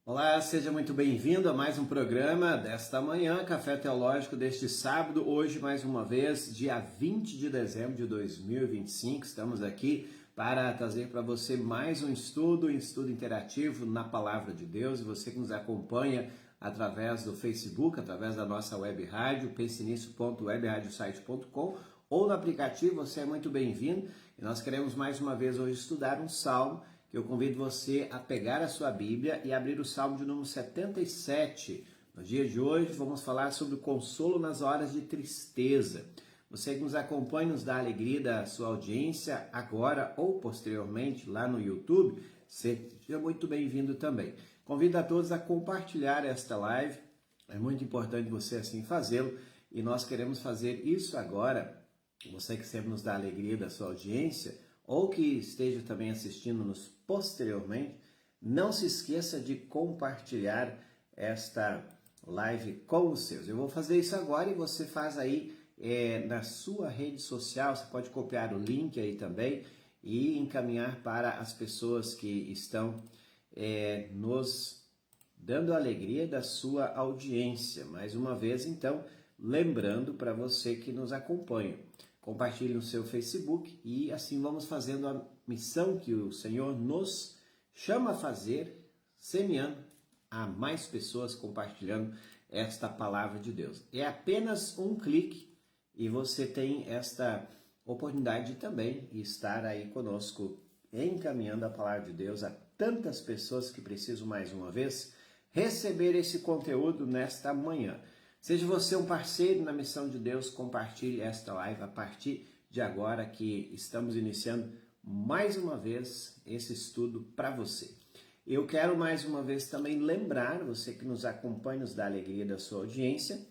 Olá, seja muito bem-vindo a mais um programa desta manhã, Café Teológico deste sábado, hoje mais uma vez, dia 20 de dezembro de 2025, estamos aqui para trazer para você mais um estudo interativo na Palavra de Deus, e você que nos acompanha através do Facebook, através da nossa web rádio, pensenisso.webradiosite.com, ou no aplicativo, você é muito bem-vindo, e nós queremos mais uma vez hoje estudar um salmo, que eu convido você a pegar a sua Bíblia e abrir o Salmo de número 77. No dia de hoje vamos falar sobre o consolo nas horas de tristeza. Você que nos acompanha, nos dá alegria da sua audiência agora ou posteriormente lá no YouTube, seja muito bem-vindo também. Convido a todos a compartilhar esta live, é muito importante você assim fazê-lo e nós queremos fazer isso agora. Você que sempre nos dá alegria da sua audiência, ou que esteja também assistindo-nos posteriormente, não se esqueça de compartilhar esta live com os seus. Eu vou fazer isso agora e você faz aí na sua rede social, você pode copiar o link aí também e encaminhar para as pessoas que estão nos dando a alegria da sua audiência. Mais uma vez, então, lembrando para você que nos acompanha, compartilhe no seu Facebook e assim vamos fazendo a missão que o Senhor nos chama a fazer, semeando a mais pessoas, compartilhando esta palavra de Deus. É apenas um clique e você tem esta oportunidade de também estar aí conosco, encaminhando a palavra de Deus a tantas pessoas que precisam mais uma vez receber esse conteúdo nesta manhã. Seja você um parceiro na missão de Deus, compartilhe esta live a partir de agora que estamos iniciando mais uma vez esse estudo para você. Eu quero mais uma vez também lembrar, você que nos acompanha, nos dá a alegria da sua audiência,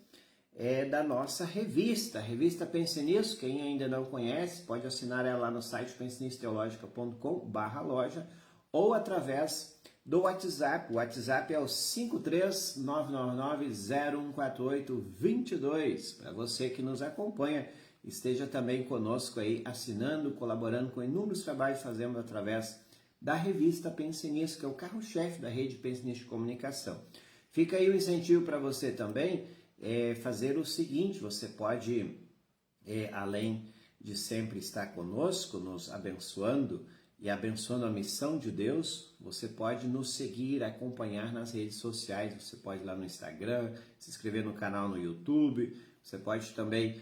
da nossa revista, a revista Pense Nisso. Quem ainda não conhece, pode assinar ela lá no site pensenissoteologica.com/loja ou através do WhatsApp. O WhatsApp é o 53999014822. Para você que nos acompanha, esteja também conosco aí, assinando, colaborando com inúmeros trabalhos que fazemos através da revista Pense Nisso, que é o carro-chefe da rede Pense Nisso de Comunicação. Fica aí o incentivo para você também fazer o seguinte: você pode, além de sempre estar conosco, nos abençoando, e abençoando a missão de Deus, você pode nos seguir, acompanhar nas redes sociais, você pode ir lá no Instagram, se inscrever no canal no YouTube, você pode também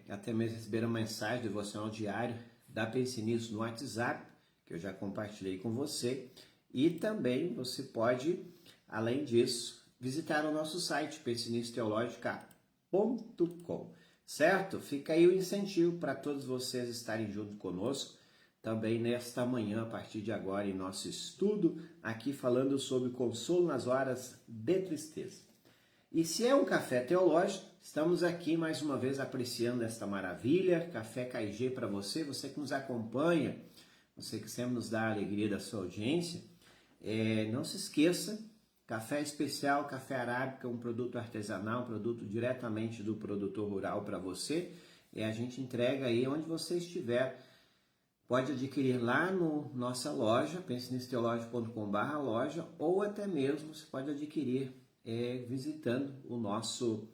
até mesmo receber uma mensagem devocional diário da Pense Nisso no WhatsApp, que eu já compartilhei com você, e também você pode, além disso, visitar o nosso site, pensenistoteologica.com, certo? Fica aí o incentivo para todos vocês estarem junto conosco, também nesta manhã, a partir de agora, em nosso estudo, aqui falando sobre consolo nas horas de tristeza. E se é um café teológico, estamos aqui mais uma vez apreciando esta maravilha, Café KG para você, você que nos acompanha, você que sempre nos dá a alegria da sua audiência, não se esqueça, café especial, café arábica, um produto artesanal, um produto diretamente do produtor rural para você, e a gente entrega aí onde você estiver. Pode adquirir lá no nossa loja, pensenistoteologica.com/loja, ou até mesmo você pode adquirir visitando o nosso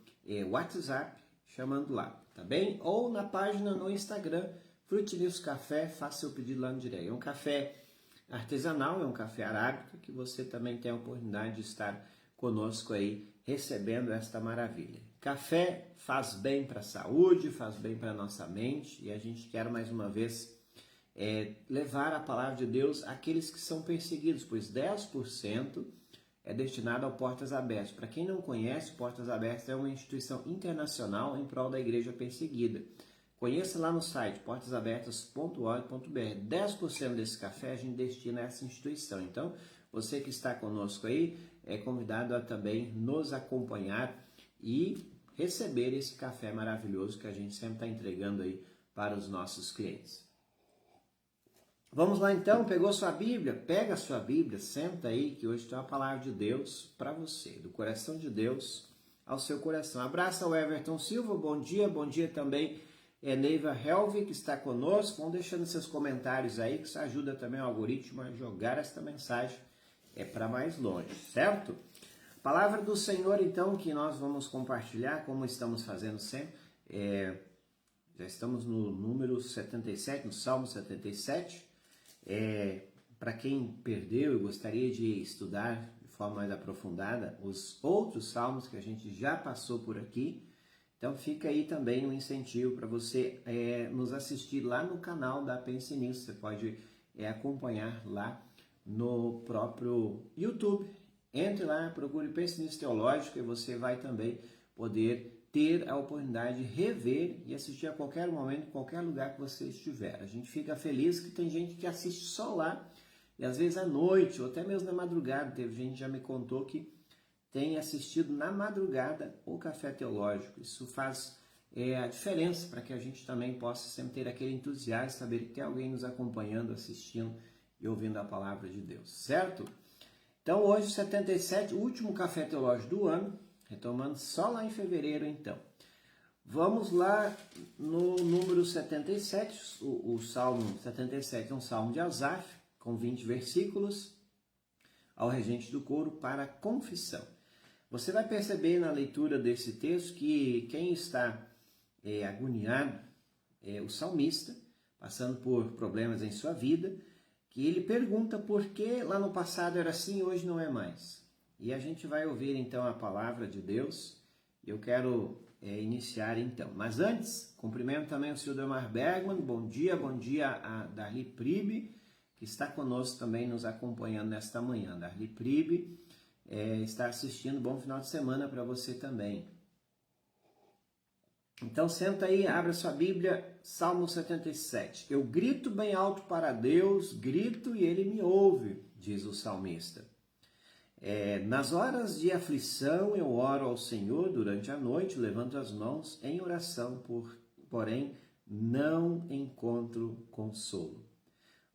WhatsApp, chamando lá, tá bem? Ou na página no Instagram, Frutilis Café, faça seu pedido lá no direto. É um café artesanal, é um café arábica, que você também tem a oportunidade de estar conosco aí, recebendo esta maravilha. Café faz bem para a saúde, faz bem para a nossa mente, e a gente quer mais uma vez levar a palavra de Deus àqueles que são perseguidos, pois 10% é destinado ao Portas Abertas. Para quem não conhece, Portas Abertas é uma instituição internacional em prol da igreja perseguida. Conheça lá no site portasabertas.org.br. 10% desse café a gente destina a essa instituição. Então, você que está conosco aí é convidado a também nos acompanhar e receber esse café maravilhoso que a gente sempre está entregando aí para os nossos clientes. Vamos lá então, pegou sua Bíblia? Pega a sua Bíblia, senta aí que hoje tem uma palavra de Deus para você, do coração de Deus ao seu coração. Abraça o Everton Silva, bom dia também Neiva Helvig que está conosco. Vão deixando seus comentários aí, que isso ajuda também o algoritmo a jogar esta mensagem é para mais longe, certo? A palavra do Senhor, então, que nós vamos compartilhar, como estamos fazendo sempre, já estamos no número 77, no Salmo 77. Para quem perdeu e gostaria de estudar de forma mais aprofundada os outros salmos que a gente já passou por aqui, então fica aí também um incentivo para você nos assistir lá no canal da Pense Nisso. Você pode acompanhar lá no próprio YouTube. Entre lá, procure Pense Nisso Teológico e você vai também poder ter a oportunidade de rever e assistir a qualquer momento, em qualquer lugar que você estiver. A gente fica feliz que tem gente que assiste só lá, e às vezes à noite, ou até mesmo na madrugada. Teve gente que já me contou que tem assistido na madrugada o Café Teológico. Isso faz a diferença para que a gente também possa sempre ter aquele entusiasmo, saber que tem alguém nos acompanhando, assistindo e ouvindo a palavra de Deus, certo? Então hoje, 77, o último Café Teológico do ano, retomando só lá em fevereiro então. Vamos lá no número 77, o Salmo 77 é um Salmo de Asaf, com 20 versículos, ao regente do coro para confissão. Você vai perceber na leitura desse texto que quem está agoniado é o salmista, passando por problemas em sua vida, que ele pergunta por que lá no passado era assim e hoje não é mais. E a gente vai ouvir então a palavra de Deus. Eu quero iniciar então. Mas antes, cumprimento também o senhor Delmar Bergman. Bom dia a Darli Pribe, que está conosco também nos acompanhando nesta manhã. Darli Pribe está assistindo. Bom final de semana para você também. Então senta aí, abra sua Bíblia, Salmo 77. Eu grito bem alto para Deus, grito e Ele me ouve, diz o salmista. Nas horas de aflição eu oro ao Senhor durante a noite, levanto as mãos em oração, porém não encontro consolo.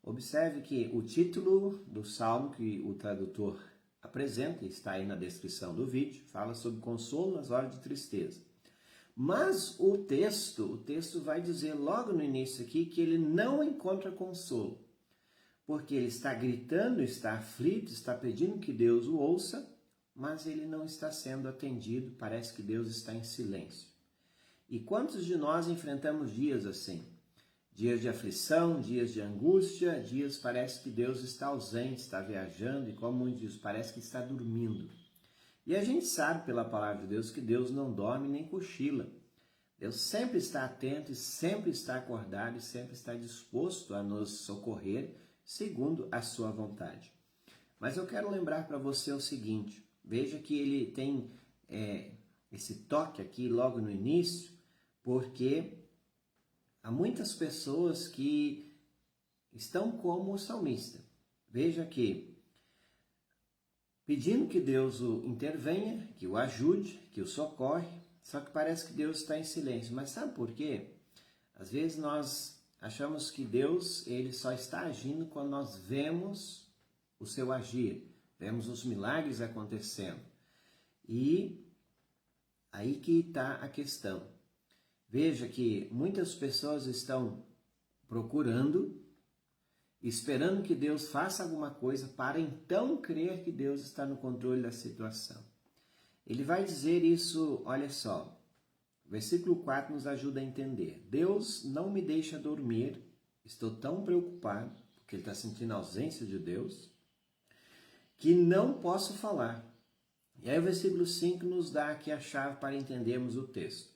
Observe que o título do salmo que o tradutor apresenta, está aí na descrição do vídeo, fala sobre consolo nas horas de tristeza. Mas o texto vai dizer logo no início aqui que ele não encontra consolo, porque ele está gritando, está aflito, está pedindo que Deus o ouça, mas ele não está sendo atendido, parece que Deus está em silêncio. E quantos de nós enfrentamos dias assim? Dias de aflição, dias de angústia, dias parece que Deus está ausente, está viajando e, como muitos dizem, parece que está dormindo. E a gente sabe pela palavra de Deus que Deus não dorme nem cochila. Deus sempre está atento e sempre está acordado e sempre está disposto a nos socorrer segundo a sua vontade. Mas eu quero lembrar para você o seguinte, veja que ele tem esse toque aqui logo no início, porque há muitas pessoas que estão como o salmista. Veja que pedindo que Deus o intervenha, que o ajude, que o socorre, só que parece que Deus está em silêncio. Mas sabe por quê? Às vezes nós achamos que Deus ele só está agindo quando nós vemos o seu agir, vemos os milagres acontecendo. E aí que está a questão. Veja que muitas pessoas estão procurando, esperando que Deus faça alguma coisa para então crer que Deus está no controle da situação. Ele vai dizer isso, olha só, o versículo 4 nos ajuda a entender. Deus não me deixa dormir, estou tão preocupado, porque ele está sentindo a ausência de Deus, que não posso falar. E aí o versículo 5 nos dá aqui a chave para entendermos o texto.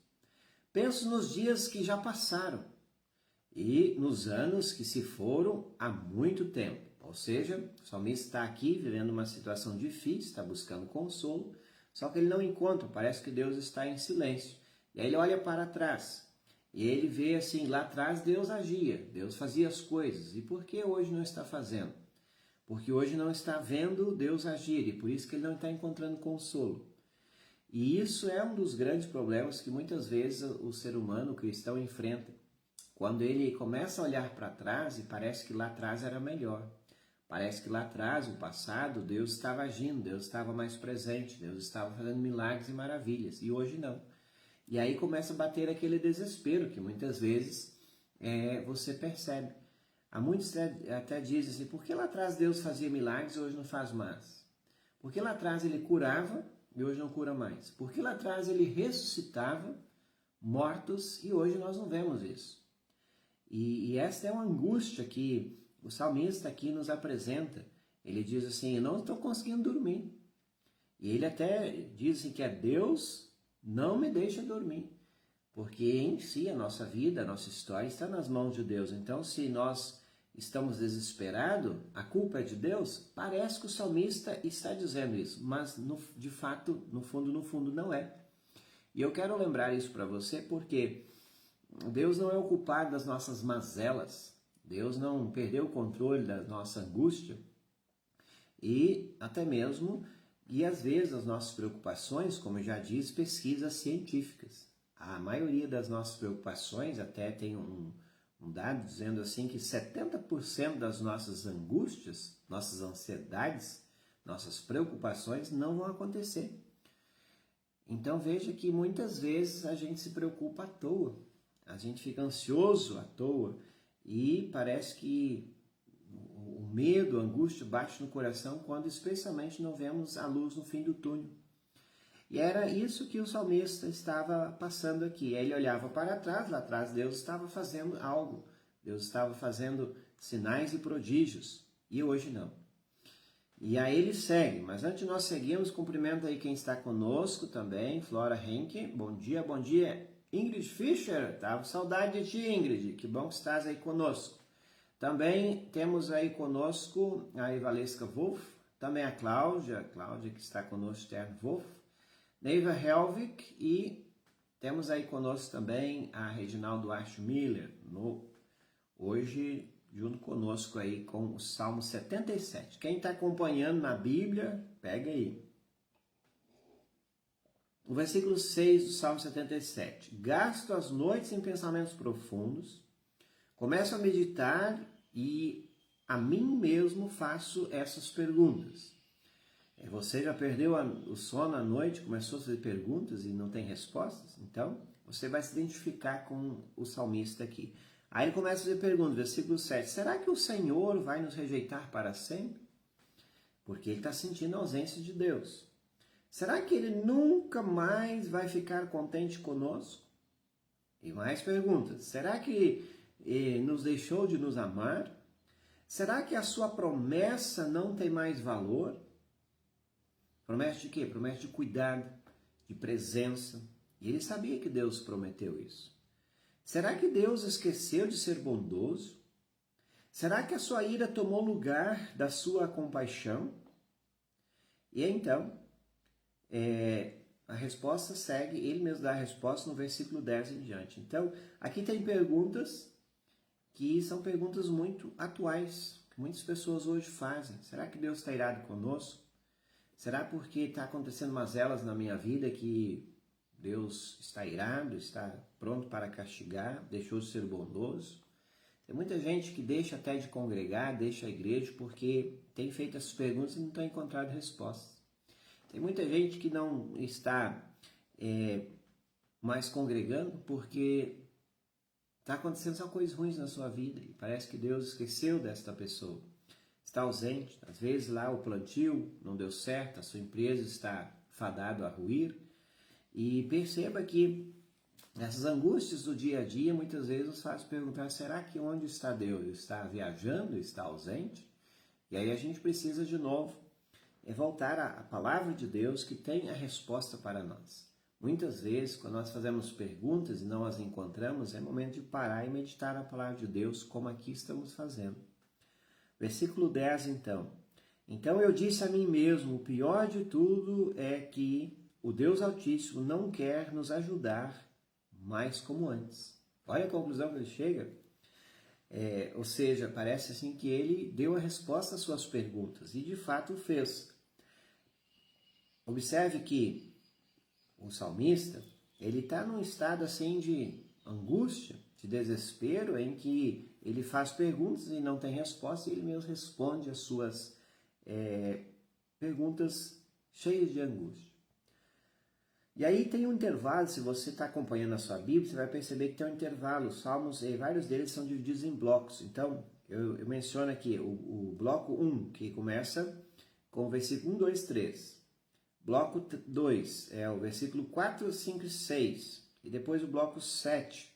Penso nos dias que já passaram e nos anos que se foram há muito tempo. Ou seja, o salmista está aqui vivendo uma situação difícil, está buscando consolo, só que ele não encontra, parece que Deus está em silêncio. E aí ele olha para trás e ele vê assim, lá atrás Deus agia, Deus fazia as coisas. E por que hoje não está fazendo? Porque hoje não está vendo Deus agir e por isso que ele não está encontrando consolo. E isso é um dos grandes problemas que muitas vezes o ser humano, o cristão, enfrenta. Quando ele começa a olhar para trás e parece que lá atrás era melhor. Parece que lá atrás, no passado, Deus estava agindo, Deus estava mais presente, Deus estava fazendo milagres e maravilhas. E hoje não. E aí começa a bater aquele desespero que muitas vezes você percebe. Há muitos até dizem assim, por que lá atrás Deus fazia milagres e hoje não faz mais? Por que lá atrás ele curava e hoje não cura mais? Por que lá atrás ele ressuscitava mortos e hoje nós não vemos isso? E esta é uma angústia que o salmista aqui nos apresenta. Ele diz assim, eu não estou conseguindo dormir. E ele até diz assim, que é Deus não me deixa dormir. Porque em si a nossa vida, a nossa história está nas mãos de Deus. Então se nós estamos desesperados, a culpa é de Deus? Parece que o salmista está dizendo isso, mas de fato, no fundo não é. E eu quero lembrar isso para você porque Deus não é o culpado das nossas mazelas, Deus não perdeu o controle da nossa angústia e até mesmo, e às vezes as nossas preocupações, como já diz pesquisas científicas, a maioria das nossas preocupações, até tem um dado dizendo assim que 70% das nossas angústias, nossas ansiedades, nossas preocupações não vão acontecer. Então veja que muitas vezes a gente se preocupa à toa, a gente fica ansioso à toa e parece que o medo, a angústia bate no coração quando especialmente não vemos a luz no fim do túnel. E era isso que o salmista estava passando aqui. Ele olhava para trás, lá atrás Deus estava fazendo algo. Deus estava fazendo sinais e prodígios. E hoje não. E aí ele segue. Mas antes de nós seguirmos, cumprimento aí quem está conosco também. Flora Henke, bom dia, bom dia. Ingrid Fischer, tava saudade de ti, Ingrid. Que bom que estás aí conosco. Também temos aí conosco a Valesca Wolff. Também a Cláudia que está conosco, Stern Wolff. Neiva Helvig e temos aí conosco também a Reginaldo Archo Miller, hoje junto conosco aí com o Salmo 77. Quem está acompanhando na Bíblia, pega aí. O versículo 6 do Salmo 77. Gasto as noites em pensamentos profundos, começo a meditar e a mim mesmo faço essas perguntas. Você já perdeu o sono à noite, começou a fazer perguntas e não tem respostas? Então, você vai se identificar com o salmista aqui. Aí ele começa a fazer perguntas, versículo 7. Será que o Senhor vai nos rejeitar para sempre? Porque ele está sentindo a ausência de Deus. Será que ele nunca mais vai ficar contente conosco? E mais perguntas. Será que ele nos deixou de nos amar? Será que a sua promessa não tem mais valor? Promessa de quê? Promessa de cuidado, de presença. E ele sabia que Deus prometeu isso. Será que Deus esqueceu de ser bondoso? Será que a sua ira tomou lugar da sua compaixão? E então, a resposta segue, ele mesmo dá a resposta no versículo 10 em diante. Então, aqui tem perguntas que são perguntas muito atuais, que muitas pessoas hoje fazem. Será que Deus está irado conosco? Será porque está acontecendo mazelas na minha vida que Deus está irado, está pronto para castigar, deixou de ser bondoso? Tem muita gente que deixa até de congregar, deixa a igreja porque tem feito essas perguntas e não tem encontrado respostas. Tem muita gente que não está mais congregando porque está acontecendo só coisas ruins na sua vida e parece que Deus esqueceu desta pessoa. Está ausente, às vezes lá o plantio não deu certo, a sua empresa está fadada a ruir. E perceba que essas angústias do dia a dia muitas vezes nos faz perguntar, será que onde está Deus? Está viajando? Está ausente? E aí a gente precisa de novo voltar à palavra de Deus que tem a resposta para nós. Muitas vezes, quando nós fazemos perguntas e não as encontramos, é momento de parar e meditar a palavra de Deus, como aqui estamos fazendo. Versículo 10, então. Então eu disse a mim mesmo, o pior de tudo é que o Deus Altíssimo não quer nos ajudar mais como antes. Olha a conclusão que ele chega. Ou seja, parece assim que ele deu a resposta às suas perguntas, e de fato o fez. Observe que o salmista, ele está num estado assim de angústia, de desespero, em que ele faz perguntas e não tem resposta, e ele mesmo responde às suas perguntas cheias de angústia. E aí tem um intervalo, se você está acompanhando a sua Bíblia, você vai perceber que tem um intervalo. Os salmos, vários deles são divididos em blocos. Então, eu menciono aqui o bloco 1, que começa com o versículo 1, 2, 3. Bloco 2 é o versículo 4, 5 e 6. E depois o bloco 7.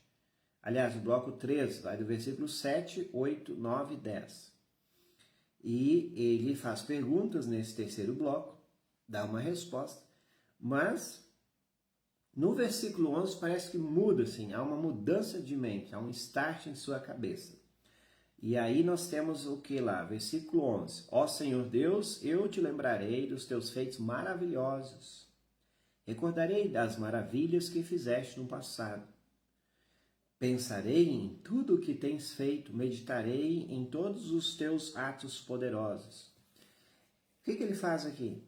Aliás, o bloco 3 vai do versículo 7, 8, 9 e 10. E ele faz perguntas nesse terceiro bloco, dá uma resposta, mas no versículo 11 parece que muda, assim, há uma mudança de mente, há um start em sua cabeça. E aí nós temos o que lá? Versículo 11. Ó Senhor Deus, eu te lembrarei dos teus feitos maravilhosos. Recordarei das maravilhas que fizeste no passado. Pensarei em tudo o que tens feito, meditarei em todos os teus atos poderosos. O que ele faz aqui?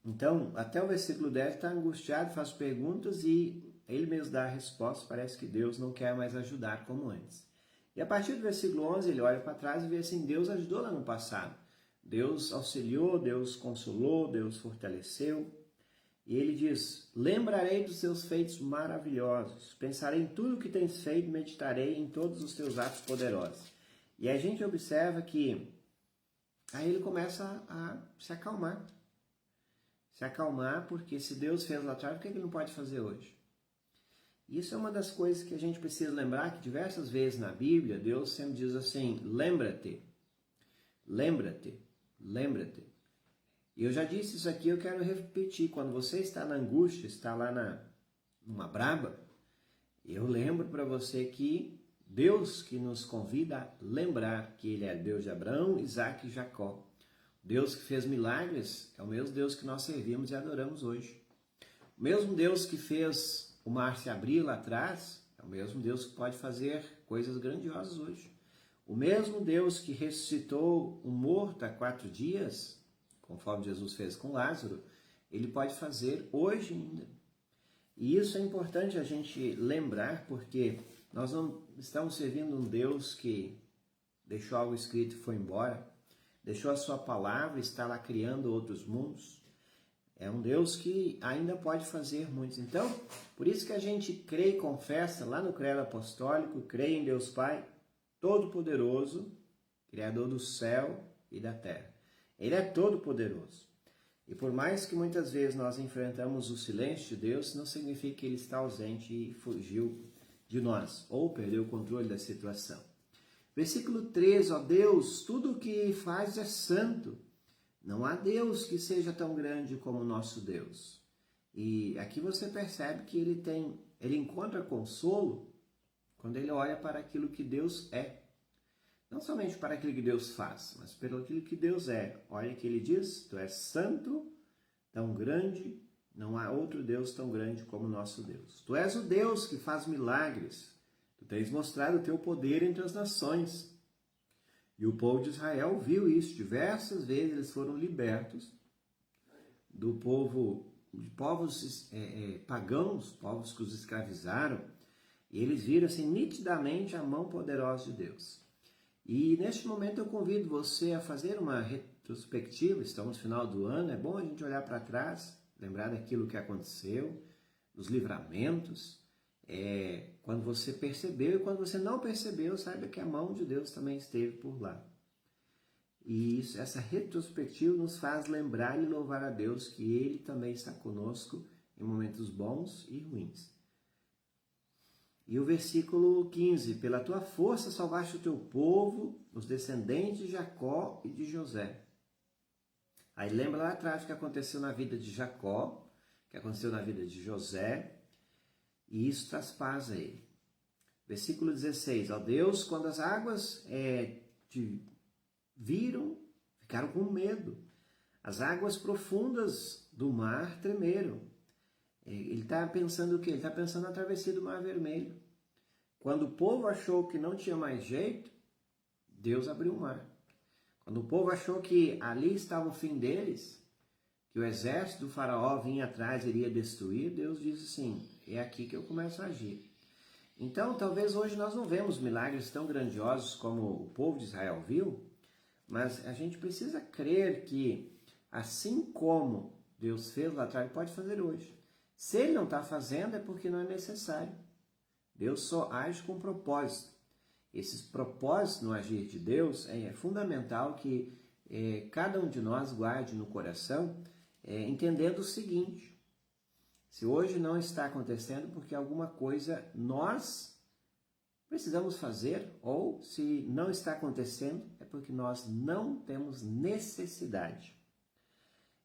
Então, até o versículo 10 está angustiado, faz perguntas e ele mesmo dá a resposta. Parece que Deus não quer mais ajudar como antes. E a partir do versículo 11, ele olha para trás e vê assim, Deus ajudou lá no passado. Deus auxiliou, Deus consolou, Deus fortaleceu. E ele diz, lembrarei dos teus feitos maravilhosos, pensarei em tudo que tens feito, meditarei em todos os teus atos poderosos. E a gente observa que aí ele começa a se acalmar. Se acalmar, porque se Deus fez lá atrás, por que ele não pode fazer hoje? Isso é uma das coisas que a gente precisa lembrar, que diversas vezes na Bíblia, Deus sempre diz assim, lembra-te, lembra-te, lembra-te. E eu já disse isso aqui, eu quero repetir, quando você está na angústia, está lá numa braba, eu lembro para você que Deus que nos convida a lembrar que Ele é Deus de Abraão, Isaac e Jacó. Deus que fez milagres é o mesmo Deus que nós servimos e adoramos hoje. O mesmo Deus que fez o mar se abrir lá atrás é o mesmo Deus que pode fazer coisas grandiosas hoje. O mesmo Deus que ressuscitou um morto há 4 dias, conforme Jesus fez com Lázaro, ele pode fazer hoje ainda. E isso é importante a gente lembrar, porque nós não estamos servindo um Deus que deixou algo escrito e foi embora, deixou a sua palavra, está lá criando outros mundos. É um Deus que ainda pode fazer muitos. Então, por isso que a gente crê e confessa lá no credo apostólico, crê em Deus Pai, Todo-Poderoso, Criador do céu e da terra. Ele é todo-poderoso. E por mais que muitas vezes nós enfrentamos o silêncio de Deus, não significa que Ele está ausente e fugiu de nós, ou perdeu o controle da situação. Versículo 13, ó Deus, tudo o que faz é santo. Não há Deus que seja tão grande como o nosso Deus. E aqui você percebe que ele encontra consolo quando ele olha para aquilo que Deus é. Não somente para aquilo que Deus faz, mas pelo aquilo que Deus é. Olha que ele diz, tu és santo, tão grande, não há outro Deus tão grande como o nosso Deus. Tu és o Deus que faz milagres. Tu tens mostrado o teu poder entre as nações. E o povo de Israel viu isso. Diversas vezes eles foram libertos do povo, de povos pagãos, povos que os escravizaram. E eles viram assim nitidamente a mão poderosa de Deus. E neste momento eu convido você a fazer uma retrospectiva. Estamos no final do ano, é bom a gente olhar para trás, lembrar daquilo que aconteceu, dos livramentos. Quando você percebeu e quando você não percebeu, saiba que a mão de Deus também esteve por lá. E essa retrospectiva nos faz lembrar e louvar a Deus que Ele também está conosco em momentos bons e ruins. E o versículo 15, pela tua força salvaste o teu povo, os descendentes de Jacó e de José. Aí lembra lá atrás o que aconteceu na vida de Jacó, o que aconteceu na vida de José, e isso traz paz a ele. Versículo 16, ó Deus, quando as águas te viram, ficaram com medo. As águas profundas do mar tremeram. Ele está pensando o quê? Ele está pensando na travessia do Mar Vermelho. Quando o povo achou que não tinha mais jeito, Deus abriu o mar. Quando o povo achou que ali estava o fim deles, que o exército do faraó vinha atrás e iria destruir, Deus disse assim, é aqui que eu começo a agir. Então, talvez hoje nós não vemos milagres tão grandiosos como o povo de Israel viu, mas a gente precisa crer que, assim como Deus fez lá atrás, ele pode fazer hoje. Se ele não está fazendo, é porque não é necessário. Deus só age com propósito. esses propósitos no agir de Deus, é fundamental que cada um de nós guarde no coração, entendendo o seguinte: se hoje não está acontecendo porque alguma coisa nós precisamos fazer, ou se não está acontecendo é porque nós não temos necessidade.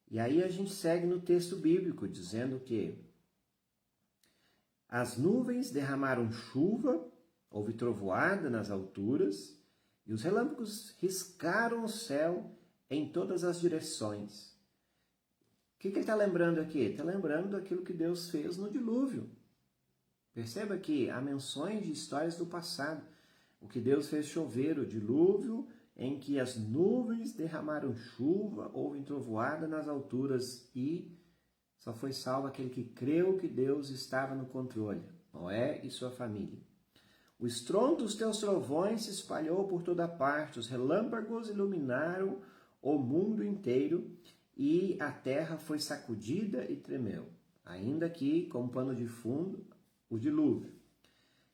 E aí a gente segue no texto bíblico dizendo que as nuvens derramaram chuva, houve trovoada nas alturas, e os relâmpagos riscaram o céu em todas as direções. O que ele está lembrando aqui? Está lembrando aquilo que Deus fez no dilúvio. Perceba que há menções de histórias do passado. O que Deus fez chover, o dilúvio, em que as nuvens derramaram chuva, houve trovoada nas alturas e só foi salvo aquele que creu que Deus estava no controle, Noé e sua família. O estrondo dos teus trovões se espalhou por toda parte, os relâmpagos iluminaram o mundo inteiro e a terra foi sacudida e tremeu. Ainda que, como pano de fundo, o dilúvio.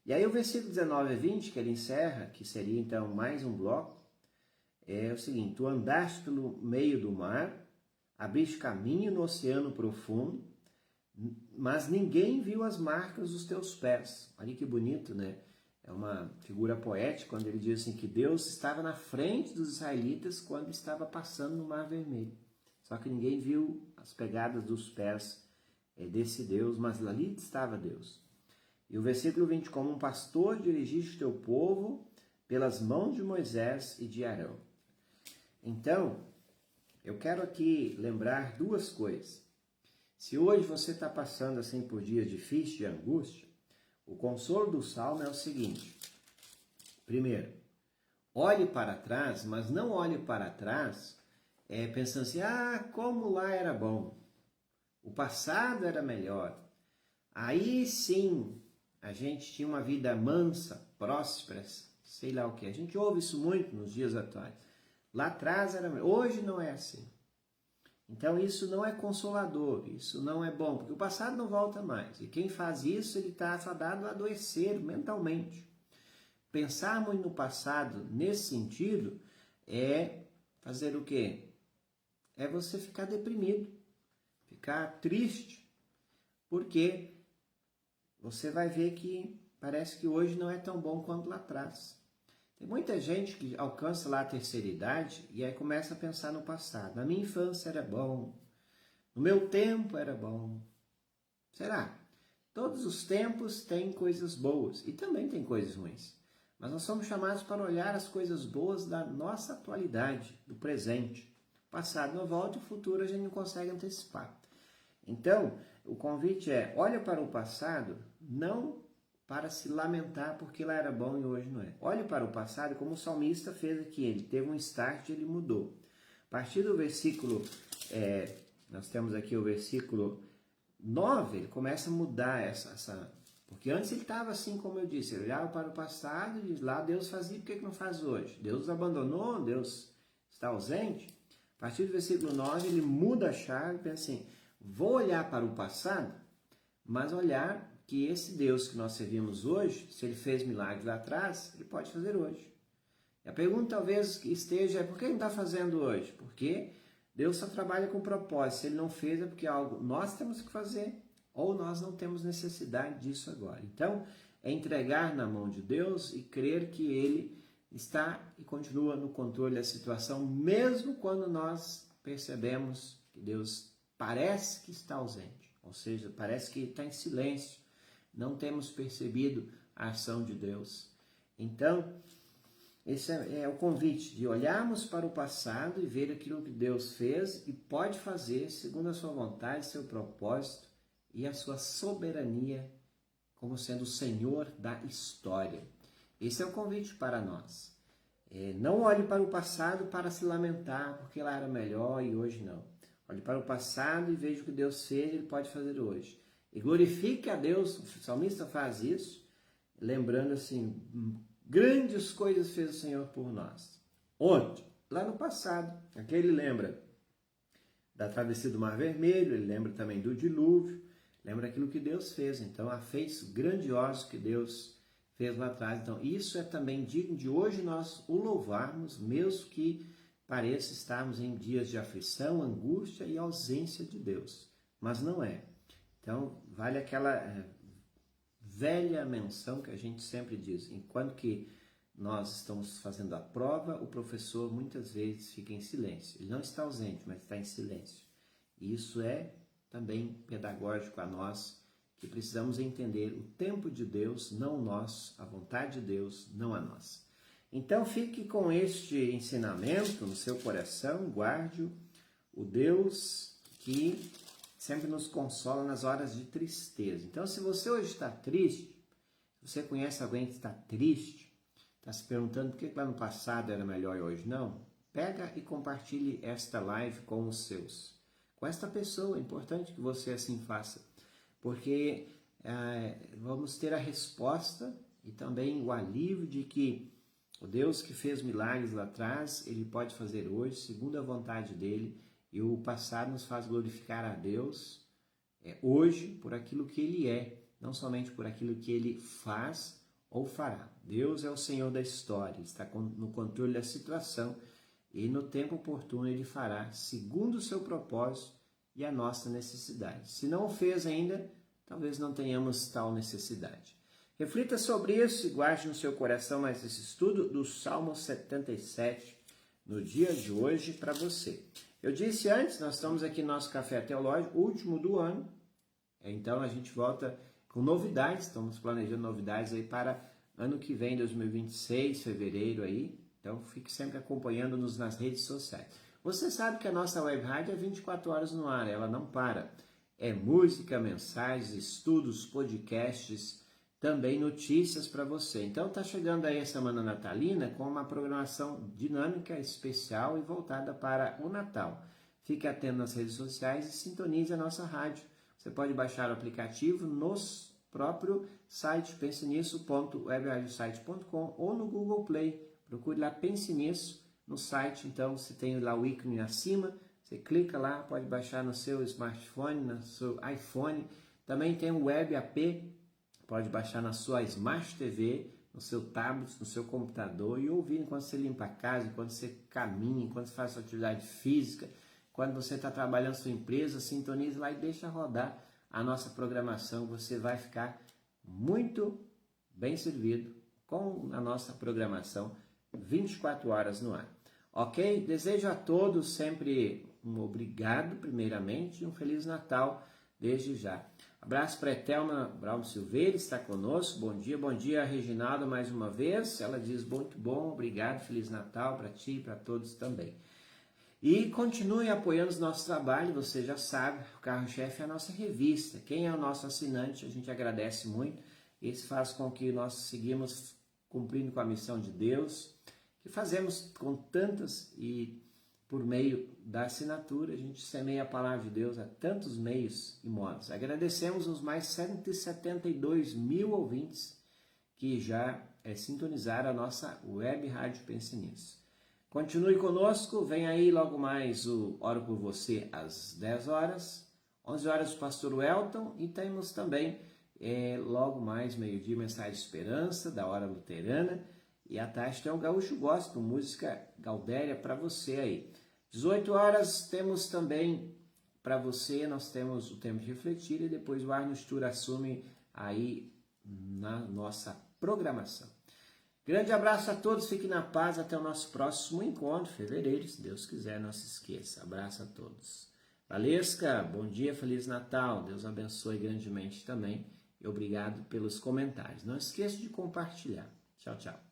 E aí o versículo 19 a 20, que ele encerra, que seria então mais um bloco, é o seguinte: tu andaste pelo meio do mar, abriste caminho no oceano profundo, mas ninguém viu as marcas dos teus pés. Olha que bonito, né? É uma figura poética quando ele diz assim que Deus estava na frente dos israelitas quando estava passando no Mar Vermelho. Só que ninguém viu as pegadas dos pés desse Deus, mas ali estava Deus. E o versículo 20, como um pastor dirigiste o teu povo pelas mãos de Moisés e de Arão. Então, eu quero aqui lembrar duas coisas. Se hoje você está passando assim por dias difíceis de angústia, o consolo do Salmo é o seguinte: primeiro, olhe para trás, mas não olhe para trás pensando assim, como lá era bom, o passado era melhor, aí sim a gente tinha uma vida mansa, próspera, sei lá o que. A gente ouve isso muito nos dias atuais. Lá atrás era melhor, hoje não é assim. Então isso não é consolador, isso não é bom, porque o passado não volta mais. E quem faz isso, ele está fadado a adoecer mentalmente. Pensar muito no passado nesse sentido é fazer o quê? É você ficar deprimido, ficar triste, porque você vai ver que parece que hoje não é tão bom quanto lá atrás. Tem muita gente que alcança lá a terceira idade e aí começa a pensar no passado. Na minha infância era bom, no meu tempo era bom. Será? Todos os tempos têm coisas boas e também tem coisas ruins. Mas nós somos chamados para olhar as coisas boas da nossa atualidade, do presente. O passado não volta e o futuro a gente não consegue antecipar. Então, o convite é, olha para o passado, não para se lamentar porque lá era bom e hoje não é. Olhe para o passado como o salmista fez aqui, ele teve um start e ele mudou. A partir do versículo, nós temos aqui o versículo 9, ele começa a mudar essa porque antes ele estava assim, como eu disse, ele olhava para o passado e lá Deus fazia, por que não faz hoje? Deus abandonou, Deus está ausente. A partir do versículo 9, ele muda a chave e pensa assim, vou olhar para o passado, mas olhar que esse Deus que nós servimos hoje, se ele fez milagres lá atrás, ele pode fazer hoje. E a pergunta talvez que esteja é por que ele não está fazendo hoje? Porque Deus só trabalha com propósito. Se ele não fez é porque algo nós temos que fazer ou nós não temos necessidade disso agora. Então, é entregar na mão de Deus e crer que ele está e continua no controle da situação, mesmo quando nós percebemos que Deus parece que está ausente, ou seja, parece que está em silêncio, não temos percebido a ação de Deus. Então, esse é o convite de olharmos para o passado e ver aquilo que Deus fez e pode fazer segundo a sua vontade, seu propósito e a sua soberania como sendo o Senhor da história. Esse é o convite para nós. Não olhe para o passado para se lamentar porque lá era melhor e hoje não. Olhe para o passado e veja o que Deus fez e ele pode fazer hoje. E glorifique a Deus, o salmista faz isso, lembrando assim, grandes coisas fez o Senhor por nós. Onde? Lá no passado. Aqui ele lembra da travessia do Mar Vermelho, ele lembra também do dilúvio, lembra aquilo que Deus fez. Então, há feitos grandiosos que Deus fez lá atrás. Então, isso é também digno de hoje nós o louvarmos, mesmo que pareça estarmos em dias de aflição, angústia e ausência de Deus. Mas não é. Então, vale aquela velha menção que a gente sempre diz. Enquanto que nós estamos fazendo a prova, o professor muitas vezes fica em silêncio. Ele não está ausente, mas está em silêncio. E isso é também pedagógico a nós, que precisamos entender o tempo de Deus, não nós, a vontade de Deus, não a nós. Então fique com este ensinamento no seu coração, guarde-o, o Deus que sempre nos consola nas horas de tristeza. Então se você hoje está triste, se você conhece alguém que está triste, está se perguntando por que lá no passado era melhor e hoje não, pega e compartilhe esta live com os seus. Com esta pessoa, é importante que você assim faça, porque vamos ter a resposta e também o alívio de que o Deus que fez milagres lá atrás, Ele pode fazer hoje, segundo a vontade dEle, e o passado nos faz glorificar a Deus hoje por aquilo que Ele é, não somente por aquilo que Ele faz ou fará. Deus é o Senhor da história, Ele está no controle da situação e no tempo oportuno Ele fará, segundo o seu propósito e a nossa necessidade. Se não o fez ainda, talvez não tenhamos tal necessidade. Reflita sobre isso e guarde no seu coração mais esse estudo do Salmo 77 no dia de hoje para você. Eu disse antes, nós estamos aqui no nosso Café Teológico, último do ano, então a gente volta com novidades, estamos planejando novidades aí para ano que vem, 2026, fevereiro aí, então fique sempre acompanhando-nos nas redes sociais. Você sabe que a nossa web rádio é 24 horas no ar, ela não para. É música, mensagens, estudos, podcasts, também notícias para você. Então está chegando aí a Semana Natalina com uma programação dinâmica, especial e voltada para o Natal. Fique atento nas redes sociais e sintonize a nossa rádio. Você pode baixar o aplicativo no próprio site pensenisso.webradiosite.com ou no Google Play. Procure lá Pense Nisso no site, então você tem lá o ícone acima, você clica lá, pode baixar no seu smartphone, no seu iPhone. Também tem o Web App, pode baixar na sua Smart TV, no seu tablet, no seu computador e ouvir enquanto você limpa a casa, enquanto você caminha, enquanto você faz sua atividade física, quando você está trabalhando na sua empresa, sintonize lá e deixa rodar a nossa programação. Você vai ficar muito bem servido com a nossa programação 24 horas no ar. Ok? Desejo a todos sempre um obrigado, primeiramente, e um Feliz Natal desde já. Abraço para a Thelma Braun Silveira, está conosco. Bom dia, Reginaldo, mais uma vez. Ela diz, muito bom, obrigado, Feliz Natal para ti e para todos também. E continue apoiando o nosso trabalho, você já sabe, o carro-chefe é a nossa revista. Quem é o nosso assinante, a gente agradece muito. Isso faz com que nós seguimos cumprindo com a missão de Deus, que fazemos com tantas e por meio da assinatura, a gente semeia a palavra de Deus a tantos meios e modos. Agradecemos os mais 172 mil ouvintes que já sintonizaram a nossa web rádio Pense Nisso. Continue conosco, vem aí logo mais o Oro por Você às 10 horas, 11 horas o Pastor Welton e temos também logo mais meio-dia Mensagem de Esperança da Hora Luterana e à tarde tem o Gaúcho Gospel, música Gaudéria para você aí. 18 horas temos também para você, nós temos o tempo de refletir e depois o Arno Stur assume aí na nossa programação. Grande abraço a todos, fiquem na paz, até o nosso próximo encontro, fevereiro, se Deus quiser, não se esqueça. Abraço a todos. Valesca, bom dia, Feliz Natal, Deus abençoe grandemente também e obrigado pelos comentários. Não esqueça de compartilhar. Tchau, tchau.